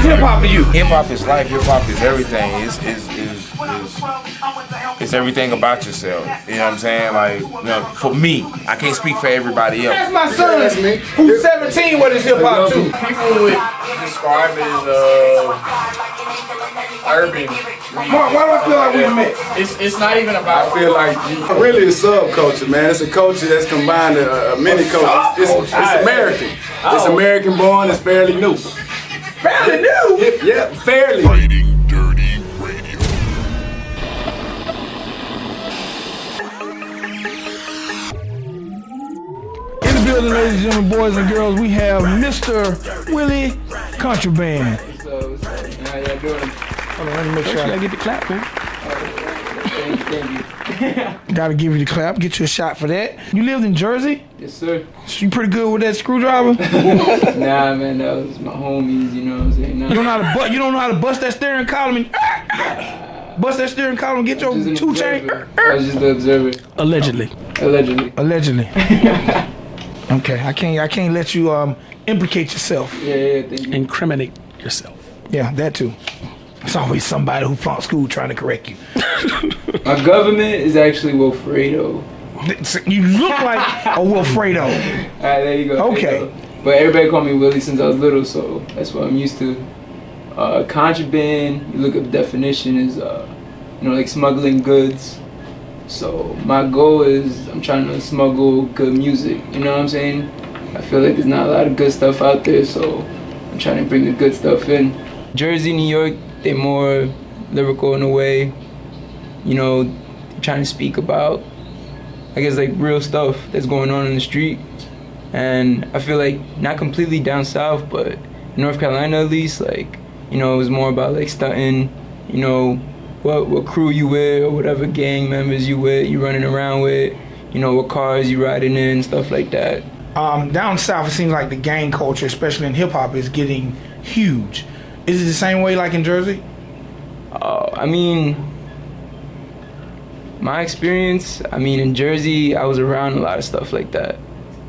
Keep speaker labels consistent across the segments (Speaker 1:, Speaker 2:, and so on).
Speaker 1: hip hop to you?
Speaker 2: Hip hop is life. Hip hop is everything. It's everything about yourself. You know what I'm saying? Like, you know, for me, I can't speak for everybody else.
Speaker 1: That's my son. That's me. Who's 17? What is hip hop too?
Speaker 3: People would describe it as urban.
Speaker 1: Mark, why do I feel like we met?
Speaker 3: It's not even about.
Speaker 4: I feel like really a subculture, man. It's a culture that's combined many cultures. It's American. It's American born. It's fairly new.
Speaker 1: Fairly new?
Speaker 4: Yeah, fairly.
Speaker 5: Ridin Durty Radio.
Speaker 1: In the building, ladies and gentlemen, boys and girls, we have Mr. Willie Contraband.
Speaker 3: So, how y'all doing?
Speaker 1: Hold on, let me make sure I get the clap, man.
Speaker 3: Thank you.
Speaker 1: Gotta give you the clap, get you a shot for that. You lived in Jersey?
Speaker 3: Yes, sir.
Speaker 1: So you pretty good with that screwdriver?
Speaker 3: Nah, man, that was my homies. You know what I'm saying? Nah.
Speaker 1: You don't know how to bust that steering column and bust that steering column and get your 2 chain.
Speaker 3: I was just the observer.
Speaker 1: Allegedly.
Speaker 3: Allegedly.
Speaker 1: Okay, I can't let you implicate yourself.
Speaker 3: Yeah, thank you.
Speaker 6: Incriminate yourself.
Speaker 1: Yeah, that too. It's always somebody who flunked school trying to correct you.
Speaker 3: My government is actually Wilfredo.
Speaker 1: You look like a Wilfredo.
Speaker 3: Alright, there you go.
Speaker 1: Okay.
Speaker 3: You go. But everybody called me Willie since I was little, so that's what I'm used to. Contraband, you look up the definition, is like smuggling goods. So my goal is I'm trying to smuggle good music. You know what I'm saying? I feel like there's not a lot of good stuff out there, so I'm trying to bring the good stuff in. Jersey, New York, they're more lyrical in a way. You know, trying to speak about, I guess, like real stuff that's going on in the street. And I feel like not completely down south, but in North Carolina at least, like, you know, it was more about like stunting, you know, what crew you with or whatever gang members you running around with, you know, what cars you riding in, stuff like that.
Speaker 1: Down south, it seems like the gang culture, especially in hip hop, is getting huge. Is it the same way like in Jersey?
Speaker 3: I mean, my experience, in Jersey, I was around a lot of stuff like that.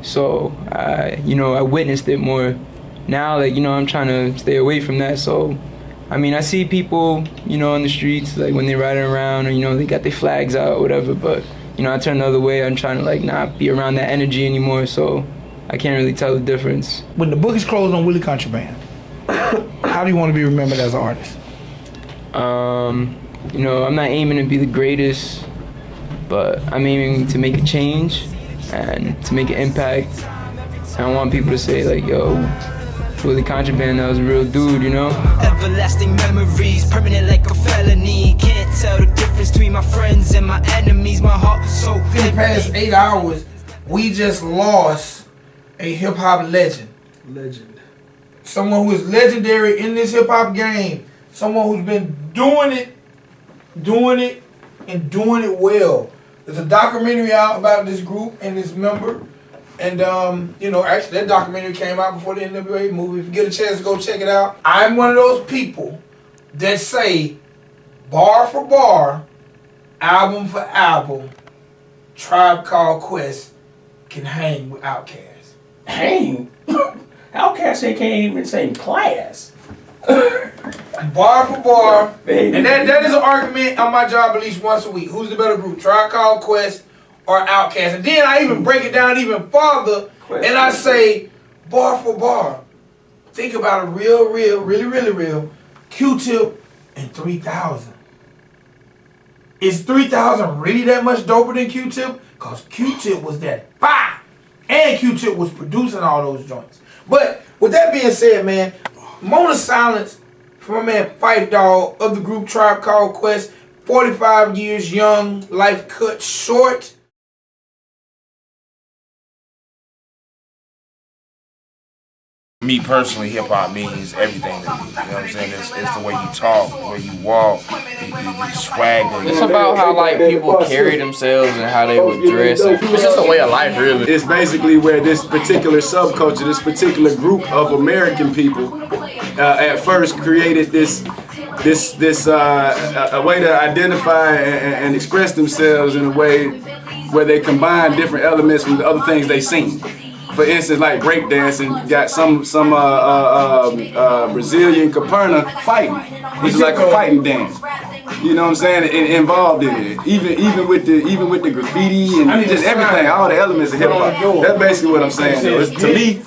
Speaker 3: So, I witnessed it more. Now, like, you know, I'm trying to stay away from that. So, I see people, you know, on the streets, like when they're riding around or, you know, they got their flags out or whatever. But, you know, I turn the other way. I'm trying to, like, not be around that energy anymore. So, I can't really tell the difference.
Speaker 1: When the book is closed on Willie Contraband, how do you want to be remembered as an artist?
Speaker 3: You know, I'm not aiming to be the greatest, but I'm aiming to make a change and to make an impact. And I want people to say, like, yo, Willie Contraband, that was a real dude, you know?
Speaker 7: Everlasting memories, permanent like a felony. Can't tell the difference between my friends and my enemies. My heart so
Speaker 1: In the past 8 hours, we just lost a hip-hop legend. Someone who is legendary in this hip-hop game. Someone who's been doing it well. There's a documentary out about this group and this member. And, actually that documentary came out before the NWA movie. If you get a chance to go check it out. I'm one of those people that say, bar for bar, album for album, Tribe Called Quest can hang with Outkast.
Speaker 6: Hang? Outkast, they can't even sing class.
Speaker 1: Bar for bar, and that is an argument on my job at least once a week. Who's the better group, Tribe Called Quest or Outkast? And then I even break it down even farther, and I say, bar for bar, think about a really real Q-Tip and 3000. Is 3000 really that much doper than Q-Tip? Because Q-Tip was that fire, and Q-Tip was producing all those joints. But with that being said, man, moment of silence for my man Phife Dawg of the group Tribe Called Quest. 45 years young, life cut short.
Speaker 2: Me personally, hip hop means everything to me. You know what I'm saying? It's the way you talk, the way you walk, the swagger.
Speaker 8: It's about how like people carry themselves and how they would dress. It's just a way of life, really.
Speaker 4: It's basically where this particular subculture, this particular group of American people, at first created this a way to identify and express themselves in a way where they combine different elements from the other things they've seen. for instance, like breakdancing, you got some Brazilian caperna fighting, which is like a fighting dance. You know what I'm saying? Involved in it. Even with the graffiti and just everything, all the elements of hip hop. That's basically what I'm saying. Though. To me,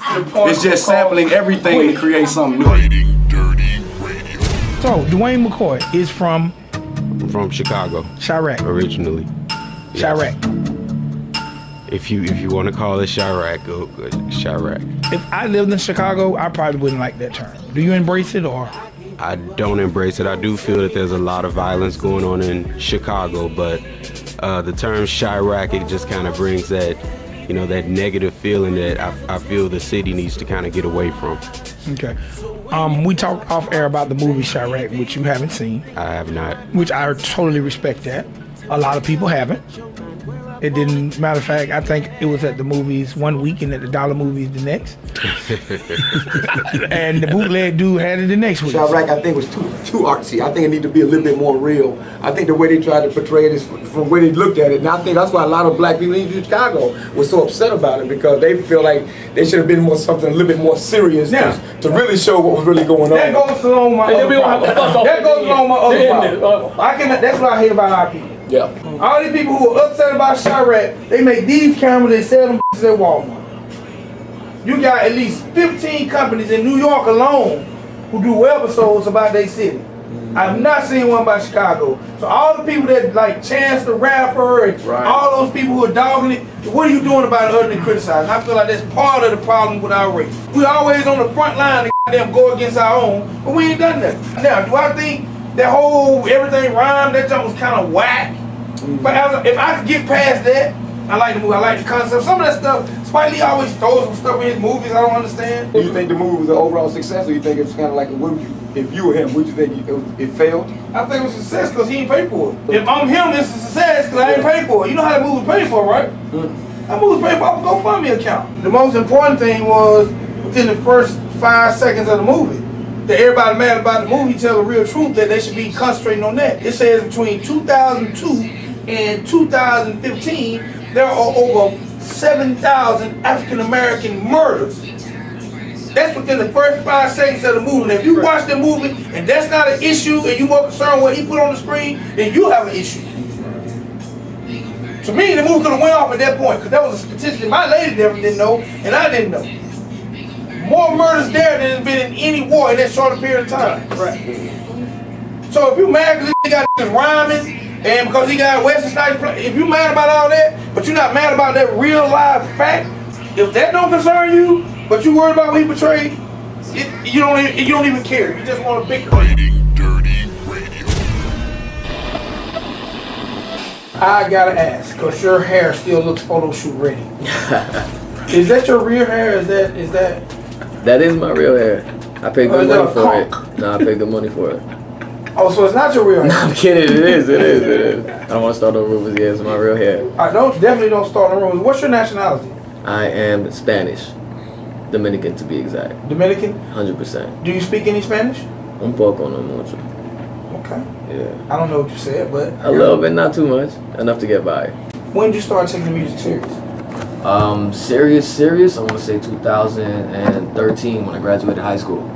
Speaker 4: it's just sampling everything to create something new.
Speaker 5: Ridin Durty Radio.
Speaker 1: So Dwayne McCoy is from
Speaker 9: Chicago.
Speaker 1: Chiraq.
Speaker 9: Originally.
Speaker 1: Chiraq.
Speaker 9: If you want to call it Chiraq, go Chiraq.
Speaker 1: If I lived in Chicago, I probably wouldn't like that term. Do you embrace it or?
Speaker 9: I don't embrace it. I do feel that there's a lot of violence going on in Chicago, but the term Chiraq, it just kind of brings that, that negative feeling that I feel the city needs to kind of get away from.
Speaker 1: Okay. We talked off air about the movie Chiraq, which you haven't seen.
Speaker 9: I have not.
Speaker 1: Which I totally respect that. A lot of people haven't. It didn't, matter of fact, I think it was at the movies one week and at the dollar movies the next. And the bootleg dude had it the next week.
Speaker 10: Chiraq, I think, was too artsy. I think it needed to be a little bit more real. I think the way they tried to portray it is from where they looked at it. And I think that's why a lot of black people in Chicago were so upset about it, because they feel like they should have been something a little bit more serious to really show what was really going on.
Speaker 1: That goes along my other problem. That goes along my other problem. That's what I hate about our people.
Speaker 10: Yeah.
Speaker 1: All these people who are upset about Chiraq, they make these cameras, they sell them at Walmart. You got at least 15 companies in New York alone who do webisodes about their city. I've not seen one about Chicago. So all the people that like Chance the Rapper and all those people who are dogging it, what are you doing about it other than criticizing? I feel like that's part of the problem with our race. We always on the front line to goddamn go against our own, but we ain't done that. Now, do I think that whole everything rhyme, that jump was kind of whack? But if I could get past that, I like the movie, I like the concept. Some of that stuff, Spike Lee always throws some stuff in his movies I don't understand.
Speaker 10: Do you think the movie was an overall success, or you think it's kind of like if you were him, would you think it failed?
Speaker 1: I think it was a success because he ain't paid for it. If I'm him, it's a success because I ain't paid for it. You know how the movie was paid for, right? That movie was paid for off a GoFundMe account. The most important thing was within the first 5 seconds of the movie, that everybody mad about the movie tell the real truth, that they should be concentrating on that. It says between 2002 and 2015, there are over 7,000 African American murders. That's within the first 5 seconds of the movie. And if you watch the movie and that's not an issue and you more concerned with what he put on the screen, then you have an issue. To me, the movie could have went off at that point, because that was a statistic my lady never didn't know and I didn't know. More murders there than has been in any war in that short period of time. Right. So if you mad because he got rhyming, and because he got Wesley Snipes, if you mad about all that, but you're not mad about that real live fact, if that don't concern you, but you worried about what he portrayed, you don't even care. You just want to bicker.
Speaker 5: Ridin Durty Radio.
Speaker 1: I gotta ask, because your hair still looks photo shoot ready. Is that your real hair? Is that?
Speaker 11: That is my real hair. I paid good money for it. No, I paid good money for it.
Speaker 1: Oh, so it's not your real hair?
Speaker 11: No, I'm kidding. It is. I don't want to start no rumors. Yeah, it's my real hair.
Speaker 1: Definitely don't start no rumors. What's your nationality?
Speaker 11: I am Spanish. Dominican, to be exact.
Speaker 1: Dominican?
Speaker 11: 100%.
Speaker 1: Do you speak any Spanish?
Speaker 11: Un poco, no mucho.
Speaker 1: Okay.
Speaker 11: Yeah.
Speaker 1: I don't know what you said, but...
Speaker 11: A little bit, not too much. Enough to get by.
Speaker 1: When did you start taking the music serious?
Speaker 11: Serious, I want to say 2013 when I graduated high school.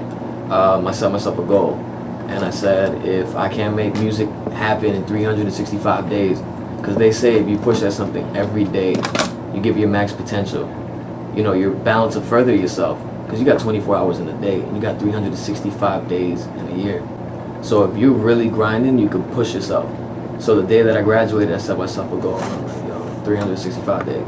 Speaker 11: I set myself a goal. And I said, if I can't make music happen in 365 days, because they say if you push at something every day, you give your max potential. You're bound to further yourself, because you got 24 hours in a day, and you got 365 days in a year. So if you're really grinding, you can push yourself. So the day that I graduated, I set myself a goal. I'm like, 365 days.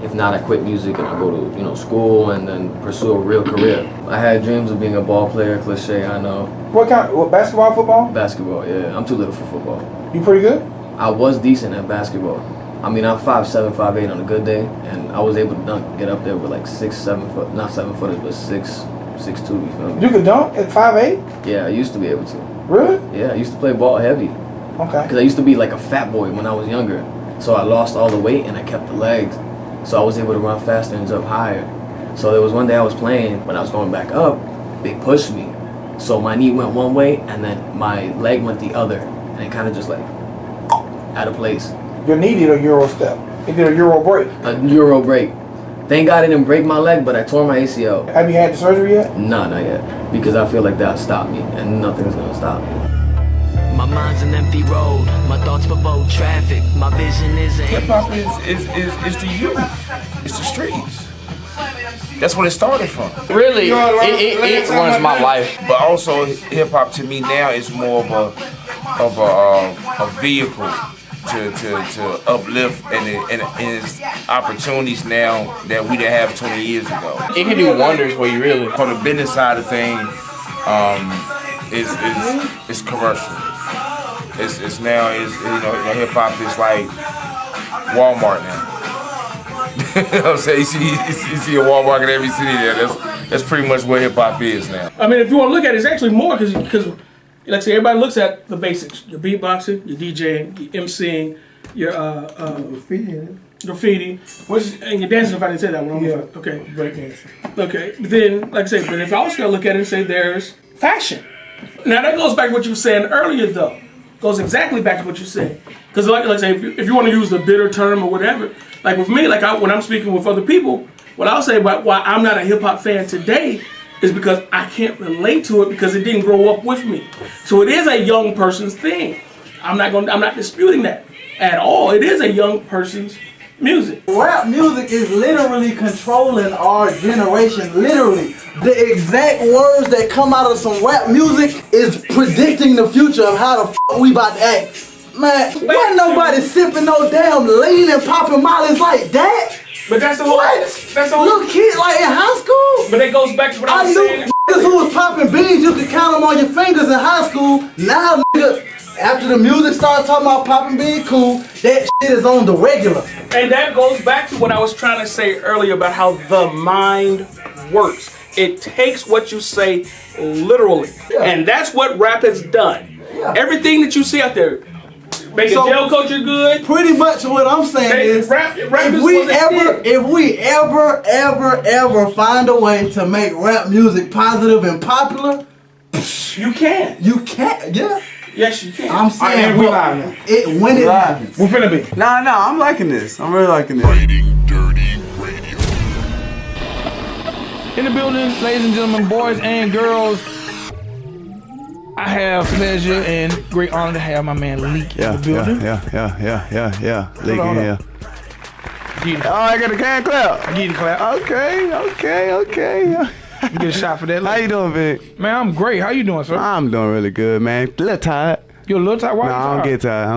Speaker 11: If not, I quit music and I go to school and then pursue a real career. I had dreams of being a ball player, cliche, I know.
Speaker 1: What basketball, football?
Speaker 11: Basketball, yeah. I'm too little for football.
Speaker 1: You pretty good?
Speaker 11: I was decent at basketball. I mean, I'm 5'7", 5'8" on a good day, and I was able to dunk, get up there with like 6, 7 foot, not 7 footers, but 6'2", you feel me?
Speaker 1: You could dunk at 5'8"?
Speaker 11: Yeah, I used to be able to.
Speaker 1: Really?
Speaker 11: Yeah, I used to play ball heavy.
Speaker 1: Okay.
Speaker 11: Because I used to be like a fat boy when I was younger. So I lost all the weight and I kept the legs. So I was able to run faster and jump higher. So there was one day I was playing, when I was going back up, they pushed me. So my knee went one way and then my leg went the other. And it kind of just like, out of place.
Speaker 1: Your knee did a Euro step. It did a Euro break.
Speaker 11: A Euro break. Thank God I didn't break my leg, but I tore my ACL.
Speaker 1: Have you had the surgery yet?
Speaker 11: No, not yet. Because I feel like that'll stop me, and nothing's gonna stop me.
Speaker 7: My mind's an empty road, my thoughts provoke traffic, my vision is a
Speaker 2: Hip hop is the youth. It's the streets. That's what it started from.
Speaker 8: Really, it runs my life.
Speaker 2: But also, hip hop to me now is more of a vehicle to uplift and its opportunities now that we didn't have 20 years ago.
Speaker 8: It can do wonders for you, really.
Speaker 2: For the business side of things, it's commercial. It's now hip hop is like Walmart now. You know what I'm saying? You see a Walmart in every city there. That's pretty much what hip hop is now.
Speaker 6: I mean, if you want to look at it, it's actually more because like I say, everybody looks at the basics: your beatboxing, your DJing, your MCing, your graffiti, and your dancing. If I didn't say that one, okay,
Speaker 1: break dancing.
Speaker 6: Okay, but then like I say, but if I also gotta look at it and say there's fashion. Now that goes back to what you were saying earlier, though. Goes exactly back to what you said. Because like I say, if you want to use the bitter term or whatever, like with me, when I'm speaking with other people, what I'll say about why I'm not a hip hop fan today is because I can't relate to it because it didn't grow up with me. So it is a young person's thing. I'm not disputing that at all. It is a young person's music.
Speaker 12: Rap music is literally controlling our generation. Literally. The exact words that come out of some rap music is predicting the future of how the f we about to act. Man, wasn't nobody sipping no damn lean and popping mollies like that.
Speaker 6: But that's the whole.
Speaker 12: What?
Speaker 6: That's the whole.
Speaker 12: Little kid like in high school.
Speaker 6: But it goes back to what I was saying.
Speaker 12: Niggas who was popping beans, you could count them on your fingers in high school. Now, nigga, after the music started talking about popping beans cool, that shit is on the regular.
Speaker 6: And that goes back to what I was trying to say earlier about how the mind works. It takes what you say literally. Yeah. And that's what rap has done. Yeah. Everything that you see out there, making jail culture good.
Speaker 12: Pretty much what I'm saying is, if we ever find a way to make rap music positive and popular,
Speaker 6: you can.
Speaker 12: You can, yeah.
Speaker 6: Yes, you can.
Speaker 12: I'm saying
Speaker 1: we live now.
Speaker 12: When it happens.
Speaker 1: We're finna be.
Speaker 4: Nah, I'm liking this. I'm really liking this.
Speaker 5: Ridin Durty Radio.
Speaker 1: In the building, ladies and gentlemen, boys and girls, I have pleasure and great honor to have my man Leak in the building.
Speaker 4: Yeah. Leak in here. Oh, I got a can clap.
Speaker 1: I give you the clap.
Speaker 4: Okay.
Speaker 1: You get a shot for that.
Speaker 4: How you doing, Vic?
Speaker 1: Man, I'm great. How you doing, sir?
Speaker 4: I'm doing really good, man. A little tired.
Speaker 1: You're a little tired? Why?
Speaker 4: No, I don't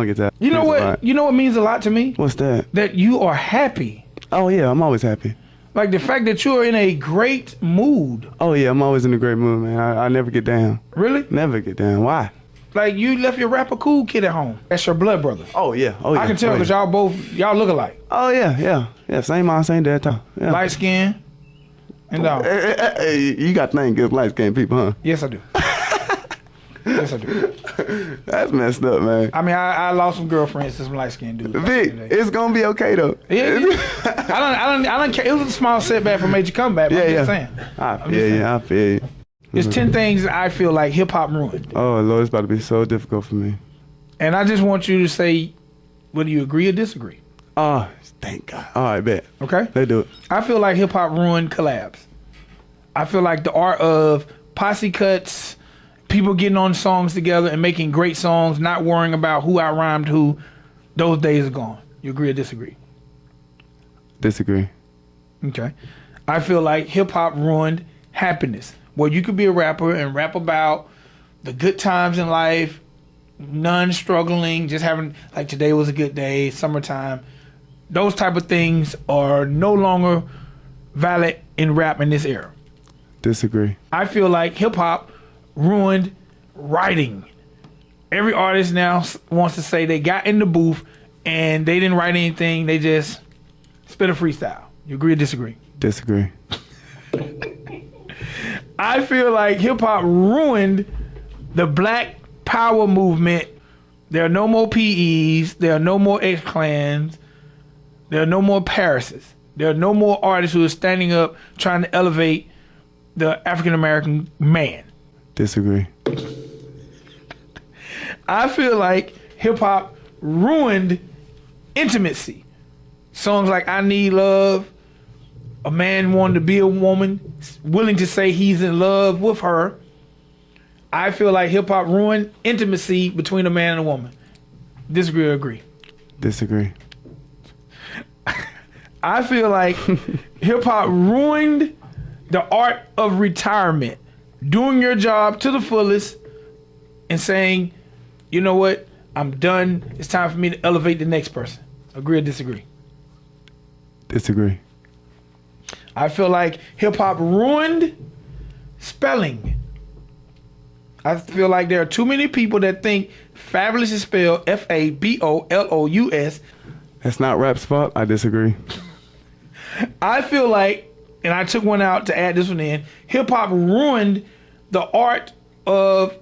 Speaker 4: get tired.
Speaker 1: You know what? You know what means a lot to me?
Speaker 4: What's that?
Speaker 1: That you are happy.
Speaker 4: Oh yeah, I'm always happy.
Speaker 1: Like the fact that you're in a great mood.
Speaker 4: Oh yeah, I'm always in a great mood, man. I never get down.
Speaker 1: Really?
Speaker 4: Never get down. Why?
Speaker 1: Like you left your rapper cool kid at home. That's your blood brother.
Speaker 4: Oh yeah.
Speaker 1: I can tell because y'all look alike.
Speaker 4: Oh yeah. Same mom, same dad. Yeah.
Speaker 1: Light skin. And dog.
Speaker 4: Hey, you got to thank good light skinned people, huh?
Speaker 1: Yes, I do. Yes, I do.
Speaker 4: That's messed up, man.
Speaker 1: I mean, I lost some girlfriends to some light skinned dudes.
Speaker 4: Vic, it's gonna be okay though.
Speaker 1: Yeah. I don't care. It was a small setback for major comeback. But I'm just saying.
Speaker 4: I feel you.
Speaker 1: There's 10 things that I feel like hip hop ruined.
Speaker 4: Oh Lord, it's about to be so difficult for me.
Speaker 1: And I just want you to say whether you agree or disagree.
Speaker 4: Oh, thank God. All right, bet.
Speaker 1: Okay?
Speaker 4: Let's do it.
Speaker 1: I feel like hip hop ruined collabs. I feel like the art of posse cuts, people getting on songs together and making great songs, not worrying about who out-rhymed who, those days are gone. You agree or disagree?
Speaker 4: Disagree.
Speaker 1: Okay. I feel like hip hop ruined happiness. Where you could be a rapper and rap about the good times in life, none struggling, just having, like today was a good day, summertime. Those type of things are no longer valid in rap in this era.
Speaker 4: Disagree.
Speaker 1: I feel like hip hop ruined writing. Every artist now wants to say they got in the booth and they didn't write anything, they just spit a freestyle. You agree or disagree?
Speaker 4: Disagree.
Speaker 1: I feel like hip hop ruined the Black Power movement. There are no more PEs. There are no more X-Clans. There are no more Parises. There are no more artists who are standing up trying to elevate the African American man.
Speaker 4: Disagree.
Speaker 1: I feel like hip hop ruined intimacy. Songs like I Need Love, a man wanting to be a woman, willing to say he's in love with her. I feel like hip hop ruined intimacy between a man and a woman. Disagree or agree?
Speaker 13: Disagree.
Speaker 1: I feel like hip hop ruined the art of retirement. Doing your job to the fullest and saying, you know what, I'm done. It's time for me to elevate the next person. Agree or disagree?
Speaker 13: Disagree.
Speaker 1: I feel like hip hop ruined spelling. I feel like there are too many people that think fabulous is spelled Fabolous.
Speaker 13: That's not rap's fault. I disagree.
Speaker 1: I feel like, and I took one out to add this one in, hip hop ruined the art of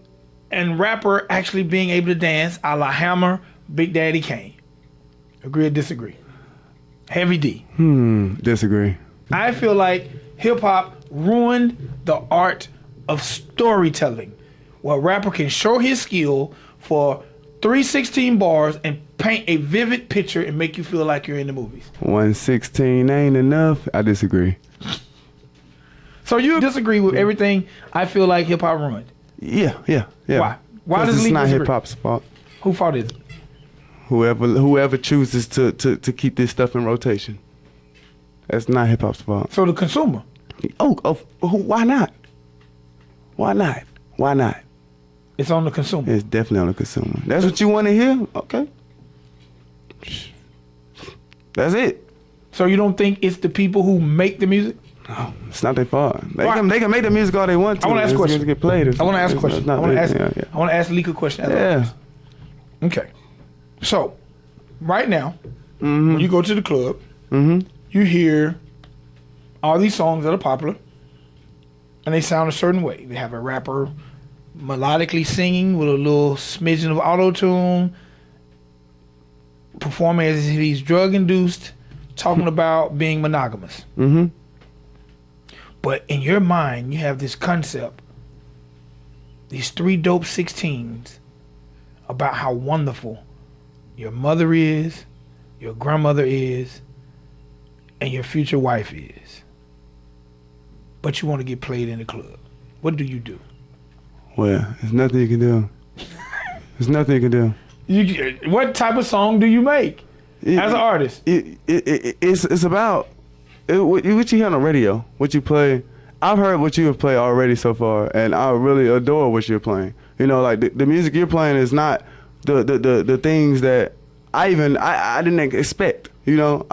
Speaker 1: and rapper actually being able to dance a la Hammer, Big Daddy Kane. Agree or disagree? Heavy D.
Speaker 13: Disagree.
Speaker 1: I feel like hip hop ruined the art of storytelling, where a rapper can show his skill for 316 bars and paint a vivid picture and make you feel like you're in the movies.
Speaker 13: 116 ain't enough. I disagree.
Speaker 1: So you disagree with everything I feel like hip hop ruined?
Speaker 13: Yeah.
Speaker 1: Why? Why does
Speaker 13: it's
Speaker 1: Lee
Speaker 13: not
Speaker 1: disagree?
Speaker 13: hip hop's fault.
Speaker 1: Whose fault is it?
Speaker 13: Whoever chooses to keep this stuff in rotation. That's not hip hop's fault.
Speaker 1: So the consumer.
Speaker 13: Why not? Why not? Why not?
Speaker 1: It's on the consumer.
Speaker 13: It's definitely on the consumer. That's what you want to hear? Okay. That's it.
Speaker 1: So you don't think it's the people who make the music?
Speaker 13: No, it's not their fault. They can make the music all they want to.
Speaker 1: I want to ask a question.
Speaker 13: Get played.
Speaker 1: I want to ask a question. I want to ask Leek a question.
Speaker 13: Yeah.
Speaker 1: Okay. So, right now, when you go to the club, you hear all these songs that are popular, and they sound a certain way. They have a rapper melodically singing with a little smidgen of auto-tune, performing as if he's drug-induced, talking about being monogamous. But in your mind, you have this concept, these 3 dope 16s, about how wonderful your mother is, your grandmother is, and your future wife is. But you want to get played in the club. What do you do?
Speaker 13: Well, there's nothing you can do. There's nothing you can do.
Speaker 1: What type of song do you make as an artist?
Speaker 13: It's about what you hear on the radio, what you play. I've heard what you have played already so far, and I really adore what you're playing. You know, like the music you're playing is not the things that I didn't expect. You know,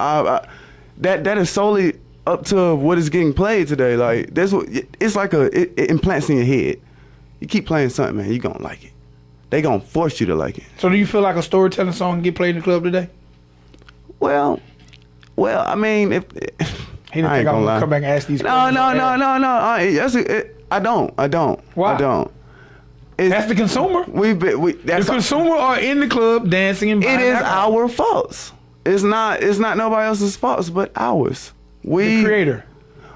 Speaker 13: that is solely up to what is getting played today. Like it's like it implants in your head. You keep playing something, man, you gonna like it. They gonna force you to like it.
Speaker 1: So do you feel like a storytelling song can get played in the club today?
Speaker 13: Well, I mean, if
Speaker 1: he didn't think I was gonna come back and ask these
Speaker 13: questions. No. I don't.
Speaker 1: Why?
Speaker 13: I don't.
Speaker 1: That's the consumer. The consumer are in the club dancing and
Speaker 13: it is our faults. It's not nobody else's faults but ours. The
Speaker 1: creator.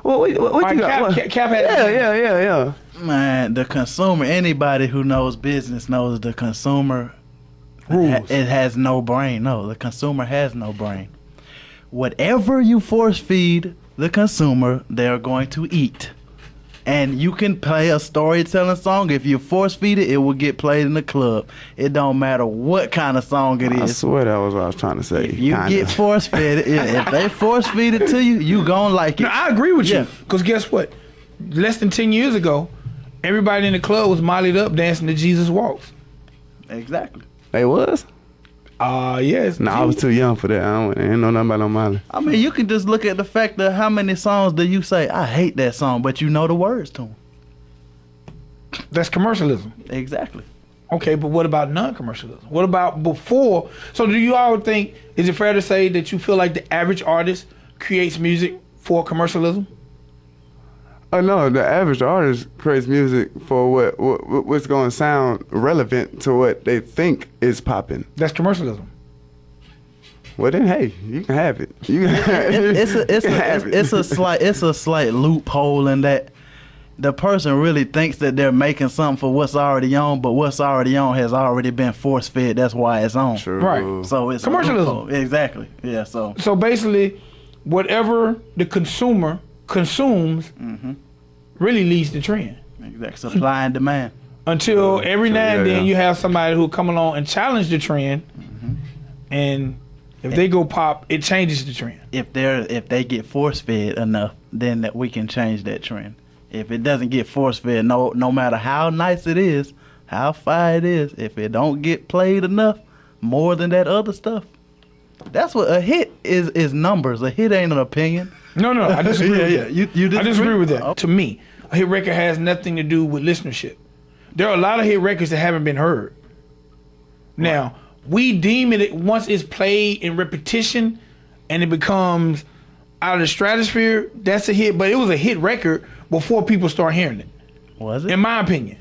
Speaker 13: What you got?
Speaker 1: Cap had
Speaker 13: yeah.
Speaker 12: Man, the consumer, anybody who knows business knows the consumer
Speaker 1: rules.
Speaker 12: It has no brain. No, the consumer has no brain. Whatever you force feed the consumer, they're going to eat. And you can play a storytelling song. If you force feed it, it will get played in the club. It don't matter what kind of song it is.
Speaker 13: I swear that was what I was trying to say.
Speaker 12: If you get force fed it, if they force feed it to you, you gonna like it.
Speaker 1: No, I agree with you. Because guess what? Less than 10 years ago, everybody in the club was mollied up dancing to Jesus Walks.
Speaker 12: Exactly.
Speaker 13: They was?
Speaker 1: Yes.
Speaker 13: No, I was too young for that. I didn't know nothing about no Molly.
Speaker 12: I mean, you can just look at the fact that how many songs do you say, I hate that song, but you know the words to them.
Speaker 1: That's commercialism.
Speaker 12: Exactly.
Speaker 1: Okay, but what about non-commercialism? What about before? So do you all think, is it fair to say that you feel like the average artist creates music for commercialism?
Speaker 13: No, the average artist creates music for what's going to sound relevant to what they think is popping.
Speaker 1: That's commercialism.
Speaker 13: Well then, hey, you can have it.
Speaker 12: It's a slight loophole in that the person really thinks that they're making something for what's already on, but what's already on has already been force fed. That's why it's on.
Speaker 13: True.
Speaker 1: Right.
Speaker 12: So it's
Speaker 1: commercialism.
Speaker 12: Exactly. Yeah. So
Speaker 1: basically, whatever the consumer consumes really leads the trend.
Speaker 12: Exactly. Supply and demand.
Speaker 1: Until every now and then you have somebody who come along and challenge the trend, and if they go pop, it changes the trend.
Speaker 12: If they get force fed enough, then that we can change that trend. If it doesn't get force fed, no matter how nice it is, how fire it is, if it don't get played enough, more than that other stuff, that's what a hit is numbers. A hit ain't an opinion.
Speaker 1: No, I disagree with that.
Speaker 12: You disagree?
Speaker 1: I disagree with that. To me, a hit record has nothing to do with listenership. There are a lot of hit records that haven't been heard. Now, we deem it once it's played in repetition and it becomes out of the stratosphere, that's a hit, but it was a hit record before people start hearing it.
Speaker 12: Was it?
Speaker 1: In my opinion.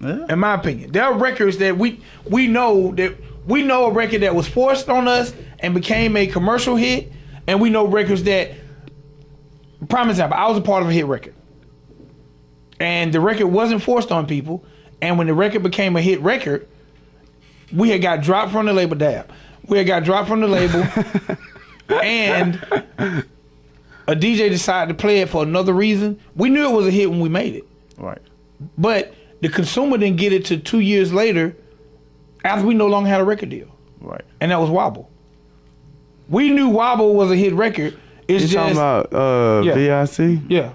Speaker 1: Yeah. In my opinion. There are records that we know a record that was forced on us and became a commercial hit, and we know records that, prime example, I was a part of a hit record. And the record wasn't forced on people, and when the record became a hit record, we had got dropped from the label, and a DJ decided to play it for another reason. We knew it was a hit when we made it.
Speaker 12: Right.
Speaker 1: But the consumer didn't get it till 2 years later after we no longer had a record deal.
Speaker 12: Right.
Speaker 1: And that was Wobble. We knew Wobble was a hit record. It's
Speaker 13: you talking about VIC?
Speaker 1: Yeah.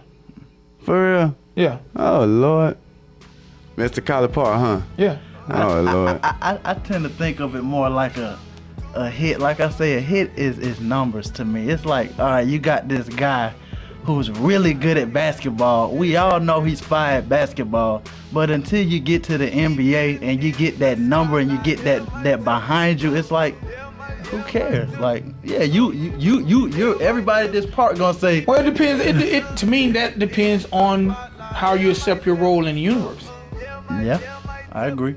Speaker 13: For real?
Speaker 1: Yeah.
Speaker 13: Oh, Lord. Mr. Collie Park, huh?
Speaker 1: Yeah.
Speaker 13: Oh, Lord.
Speaker 12: I tend to think of it more like a hit. Like I say, a hit is numbers to me. It's like, all right, you got this guy who's really good at basketball. We all know he's fire at basketball, but until you get to the NBA and you get that number and you get that behind you, it's like, who cares? Like, yeah, you everybody at this park gonna say.
Speaker 1: Well, it depends. It to me, that depends on how you accept your role in the universe.
Speaker 12: Yeah, I agree.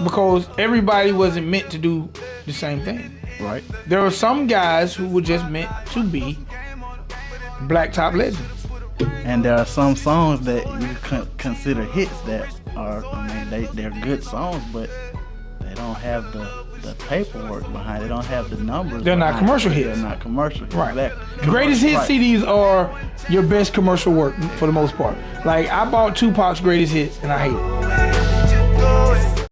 Speaker 1: Because everybody wasn't meant to do the same thing.
Speaker 12: Right.
Speaker 1: There were some guys who were just meant to be blacktop legends.
Speaker 12: And there are some songs that you consider hits that are, they're good songs, but they don't have the paperwork behind it. They don't have the numbers.
Speaker 1: They're not commercial hits.
Speaker 12: They're not commercial hits.
Speaker 1: Right.
Speaker 12: Exactly.
Speaker 1: Greatest hit CDs are your best commercial work for the most part. Like, I bought Tupac's greatest hits and I hate it.